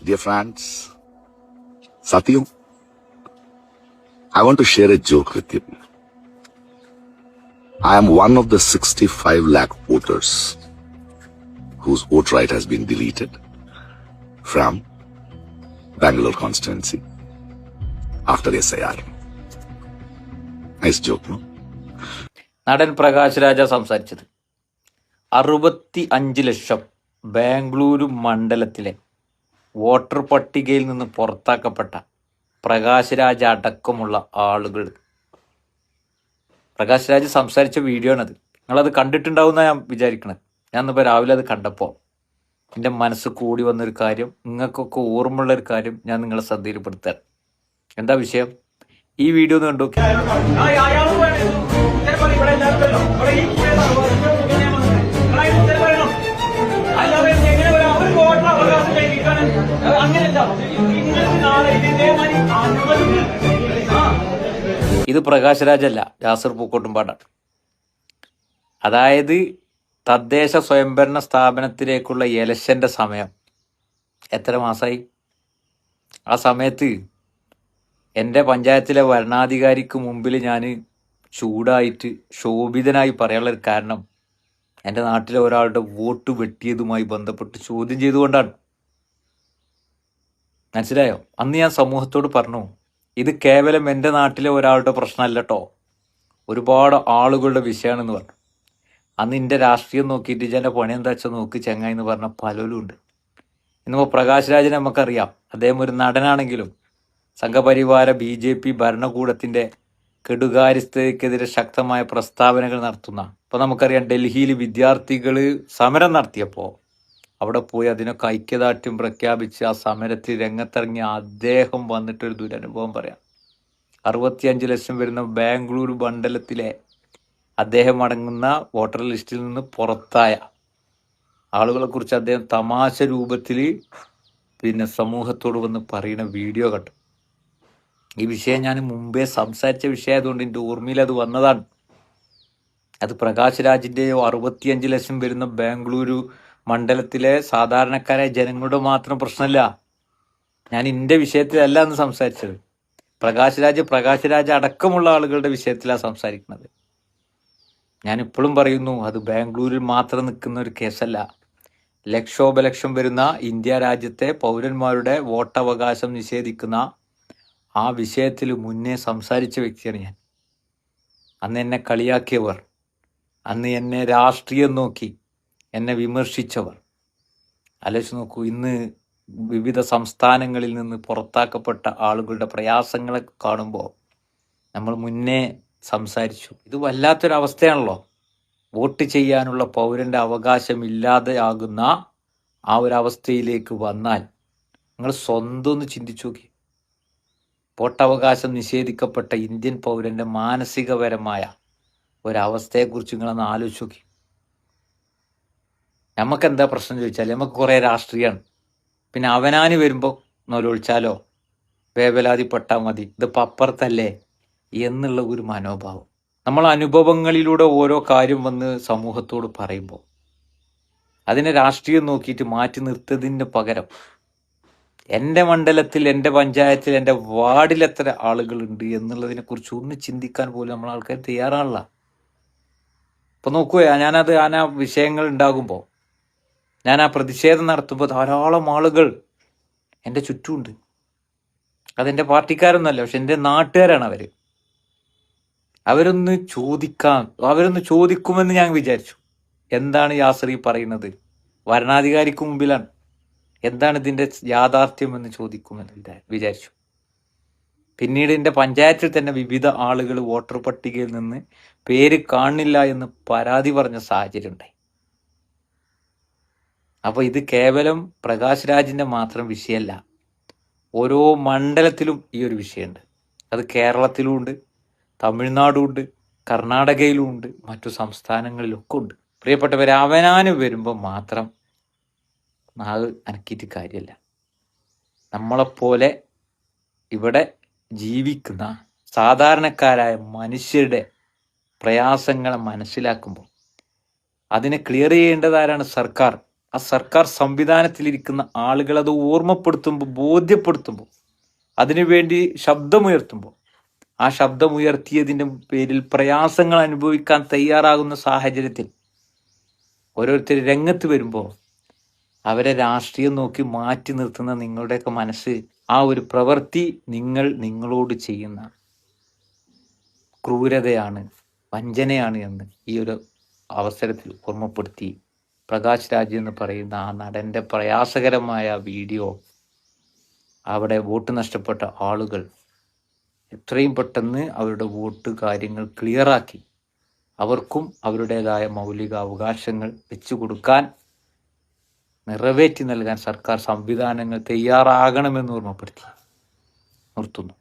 Dear friends, Satyu, I want to share a joke with you. I am one of the 65 lakh voters whose vote right has been deleted from Bangalore constituency after SIR. Nice joke, no? നടൻ പ്രകാശ് രാജ സംസാരിച്ചത് 65 ലക്ഷം ബാംഗ്ലൂരു മണ്ഡലത്തിലെ voter പട്ടികയിൽ നിന്ന് പുറത്താക്കപ്പെട്ട പ്രകാശ് രാജ അടക്കമുള്ള ആളുകൾ. പ്രകാശ് രാജ് സംസാരിച്ച video ആണത്. നിങ്ങളത് കണ്ടിട്ടുണ്ടാവുമെന്നാണ് ഞാൻ വിചാരിക്കണത്. ഞാൻ ഇന്നിപ്പോൾ രാവിലെ അത് കണ്ടപ്പോൾ എൻ്റെ മനസ്സ് കൂടി വന്നൊരു കാര്യം, നിങ്ങൾക്കൊക്കെ ഓർമ്മയുള്ളൊരു കാര്യം ഞാൻ നിങ്ങളെ ശ്രദ്ധയിൽപ്പെടുത്താൻ. എന്താ വിഷയം? ഈ വീഡിയോ ഒന്ന് കണ്ടു. ഇത് പ്രകാശ് രാജല്ല, ജാസിർ പൂക്കോട്ടുംപാടാണ്. അതായത് തദ്ദേശ സ്വയംഭരണ സ്ഥാപനത്തിലേക്കുള്ള ഇലക്ഷന്റെ സമയം എത്ര മാസമായി? ആ സമയത്ത് എൻ്റെ പഞ്ചായത്തിലെ വരണാധികാരിക്ക് മുമ്പിൽ ഞാൻ ചൂടായിട്ട് ശോഭിതനായി പറയാനുള്ളൊരു കാരണം എൻ്റെ നാട്ടിലെ ഒരാളുടെ വോട്ട് വെട്ടിയതുമായി ബന്ധപ്പെട്ട് ചോദ്യം ചെയ്തുകൊണ്ടാണ്. മനസ്സിലായോ? അന്ന് ഞാൻ സമൂഹത്തോട് പറഞ്ഞു, ഇത് കേവലം എൻ്റെ നാട്ടിലെ ഒരാളുടെ പ്രശ്നമല്ല കേട്ടോ, ഒരുപാട് ആളുകളുടെ വിഷയമാണെന്ന് പറഞ്ഞു. അന്ന് എൻ്റെ രാഷ്ട്രീയം നോക്കിയിട്ട് എൻ്റെ പണി എന്താ വെച്ചാൽ നോക്കി ചെങ്ങായി എന്ന് പറഞ്ഞ പലരും ഉണ്ട്. ഇന്നിപ്പോൾ പ്രകാശ് രാജിനെ നമുക്കറിയാം. അദ്ദേഹം ഒരു നടനാണെങ്കിലും സംഘപരിവാര BJP ഭരണകൂടത്തിൻ്റെ കെടുകാര്യസ്ഥതയ്ക്കെതിരെ ശക്തമായ പ്രസ്താവനകൾ നടത്തുന്ന. ഇപ്പോൾ നമുക്കറിയാം, ഡൽഹിയിൽ വിദ്യാർത്ഥികൾ സമരം നടത്തിയപ്പോൾ അവിടെ പോയി അതിനൊക്കെ ഐക്യദാർഢ്യം പ്രഖ്യാപിച്ച് ആ സമരത്തിൽ രംഗത്തിറങ്ങിയ അദ്ദേഹം വന്നിട്ടൊരു ദുരനുഭവം പറയാം. 65 ലക്ഷം വരുന്ന ബാംഗ്ലൂരു മണ്ഡലത്തിലെ അദ്ദേഹം അടങ്ങുന്ന വോട്ടർ ലിസ്റ്റിൽ നിന്ന് പുറത്തായ ആളുകളെ കുറിച്ച് അദ്ദേഹം തമാശ രൂപത്തിൽ സമൂഹത്തോട് വന്ന് പറയുന്ന വീഡിയോ കണ്ടു. ഈ വിഷയം ഞാൻ മുമ്പേ സംസാരിച്ച വിഷയമായതുകൊണ്ട് എൻ്റെ ഓർമ്മയിൽ അത് വന്നതാണ്. അത് പ്രകാശ് രാജിൻ്റെയോ 65 ലക്ഷം വരുന്ന ബാംഗ്ലൂരു മണ്ഡലത്തിലെ സാധാരണക്കാരായ ജനങ്ങളുടെ മാത്രം പ്രശ്നമല്ല. ഞാൻ എൻ്റെ വിഷയത്തിലല്ല എന്ന് സംസാരിച്ചത്. പ്രകാശ് രാജ് അടക്കമുള്ള ആളുകളുടെ വിഷയത്തിലാണ് സംസാരിക്കുന്നത്. ഞാൻ ഇപ്പോഴും പറയുന്നു, അത് ബാംഗ്ലൂരിൽ മാത്രം നിൽക്കുന്ന ഒരു കേസല്ല. ലക്ഷോപലക്ഷം വരുന്ന ഇന്ത്യ രാജ്യത്തെ പൗരന്മാരുടെ വോട്ടവകാശം നിഷേധിക്കുന്ന ആ വിഷയത്തിൽ മുന്നേ സംസാരിച്ച വ്യക്തിയാണ് ഞാൻ. അന്ന് എന്നെ കളിയാക്കിയവർ, അന്ന് എന്നെ രാഷ്ട്രീയം നോക്കി എന്നെ വിമർശിച്ചവർ, ആലോചിച്ച് നോക്കൂ. ഇന്ന് വിവിധ സംസ്ഥാനങ്ങളിൽ നിന്ന് പുറത്താക്കപ്പെട്ട ആളുകളുടെ പ്രയാസങ്ങളെ കാണുമ്പോൾ നമ്മൾ മുന്നേ സംസാരിച്ചു. ഇത് വല്ലാത്തൊരവസ്ഥയാണല്ലോ. വോട്ട് ചെയ്യാനുള്ള പൗരൻ്റെ അവകാശം ഇല്ലാതെയാകുന്ന ആ ഒരവസ്ഥയിലേക്ക് വന്നാൽ നിങ്ങൾ സ്വന്തം ഒന്ന് ചിന്തിച്ചു നോക്കി. വോട്ടവകാശം നിഷേധിക്കപ്പെട്ട ഇന്ത്യൻ പൗരൻ്റെ മാനസികപരമായ ഒരവസ്ഥയെക്കുറിച്ച് നിങ്ങളൊന്ന് ആലോചിച്ച് നോക്കി. നമുക്കെന്താ പ്രശ്നം ചോദിച്ചാൽ നമുക്ക് കുറേ രാഷ്ട്രീയമാണ്. പിന്നെ അവനാന് വരുമ്പോൾ നൊലൊളിച്ചാലോ വേവലാതിപ്പെട്ടാൽ മതി, ഇതിപ്പോൾ അപ്പുറത്തല്ലേ എന്നുള്ള ഒരു മനോഭാവം. നമ്മൾ അനുഭവങ്ങളിലൂടെ ഓരോ കാര്യം വന്ന് സമൂഹത്തോട് പറയുമ്പോൾ അതിനെ രാഷ്ട്രീയം നോക്കിയിട്ട് മാറ്റി നിർത്തതിന് പകരം എൻ്റെ മണ്ഡലത്തിൽ, എൻ്റെ പഞ്ചായത്തിൽ, എൻ്റെ വാർഡിൽ എത്ര ആളുകളുണ്ട് എന്നുള്ളതിനെ കുറിച്ച് ഒന്ന് ചിന്തിക്കാൻ പോലും നമ്മൾ ആൾക്കാർ തയ്യാറാണല്ല. ഇപ്പം നോക്കുക, ഞാൻ ആ വിഷയങ്ങൾ ഉണ്ടാകുമ്പോൾ, ഞാൻ ആ പ്രതിഷേധം നടത്തുമ്പോൾ ധാരാളം ആളുകൾ എൻ്റെ ചുറ്റുമുണ്ട്. അതെൻ്റെ പാർട്ടിക്കാരൊന്നുമല്ല, പക്ഷെ എൻ്റെ നാട്ടുകാരാണ് അവരൊന്ന് ചോദിക്കുമെന്ന് ഞാൻ വിചാരിച്ചു. എന്താണ് യാസർ ഈ പറയുന്നത്? വരണാധികാരിക്ക് മുമ്പിലാണ്. എന്താണ് ഇതിൻ്റെ യാഥാർത്ഥ്യം എന്ന് ചോദിക്കുമെന്ന് വിചാരിച്ചു. പിന്നീട് എൻ്റെ പഞ്ചായത്തിൽ തന്നെ വിവിധ ആളുകൾ വോട്ടർ പട്ടികയിൽ നിന്ന് പേര് കാണില്ല എന്ന് പരാതി പറഞ്ഞ സാഹചര്യം ഉണ്ടായി. അപ്പോൾ ഇത് കേവലം പ്രകാശ് രാജിൻ്റെ മാത്രം വിഷയമല്ല. ഓരോ മണ്ഡലത്തിലും ഈ ഒരു വിഷയമുണ്ട്. അത് കേരളത്തിലും ഉണ്ട്, തമിഴ്നാടും ഉണ്ട്, കർണാടകയിലും ഉണ്ട്, മറ്റു സംസ്ഥാനങ്ങളിലൊക്കെ ഉണ്ട്. പ്രിയപ്പെട്ടവരെ, അവനാന് വരുമ്പോൾ മാത്രം നാളെ അനക്കിയിട്ട് കാര്യമല്ല. നമ്മളെപ്പോലെ ഇവിടെ ജീവിക്കുന്ന സാധാരണക്കാരായ മനുഷ്യരുടെ പ്രയാസങ്ങളെ മനസ്സിലാക്കുമ്പോൾ അതിനെ ക്ലിയർ ചെയ്യേണ്ടതാരാണ്? സർക്കാർ. ആ സർക്കാർ സംവിധാനത്തിലിരിക്കുന്ന ആളുകൾ അത് ഓർമ്മപ്പെടുത്തുമ്പോൾ, ബോധ്യപ്പെടുത്തുമ്പോൾ, അതിനുവേണ്ടി ശബ്ദമുയർത്തുമ്പോൾ, ആ ശബ്ദമുയർത്തിയതിൻ്റെ പേരിൽ പ്രയാസങ്ങൾ അനുഭവിക്കാൻ തയ്യാറാകുന്ന സാഹചര്യത്തിൽ ഓരോരുത്തർ രംഗത്ത് വരുമ്പോൾ അവരെ രാഷ്ട്രീയം നോക്കി മാറ്റി നിർത്തുന്ന നിങ്ങളുടെയൊക്കെ മനസ്സ്, ആ ഒരു പ്രവൃത്തി നിങ്ങളോട് ചെയ്യുന്ന ക്രൂരതയാണ്, വഞ്ചനയാണ് എന്ന് ഈ ഒരു അവസരത്തിൽ ഓർമ്മപ്പെടുത്തി പ്രകാശ് രാജ് എന്ന് പറയുന്ന ആ നടൻ്റെ പ്രയാസകരമായ വീഡിയോ, അവിടെ വോട്ട് നഷ്ടപ്പെട്ട ആളുകൾ എത്രയും പെട്ടെന്ന് അവരുടെ വോട്ട് കാര്യങ്ങൾ ക്ലിയറാക്കി അവർക്കും അവരുടേതായ മൗലിക അവകാശങ്ങൾ വെച്ചു കൊടുക്കാൻ, നിറവേറ്റി നൽകാൻ സർക്കാർ സംവിധാനങ്ങൾ തയ്യാറാകണമെന്ന് ഓർമ്മപ്പെടുത്തി നിർത്തുന്നു.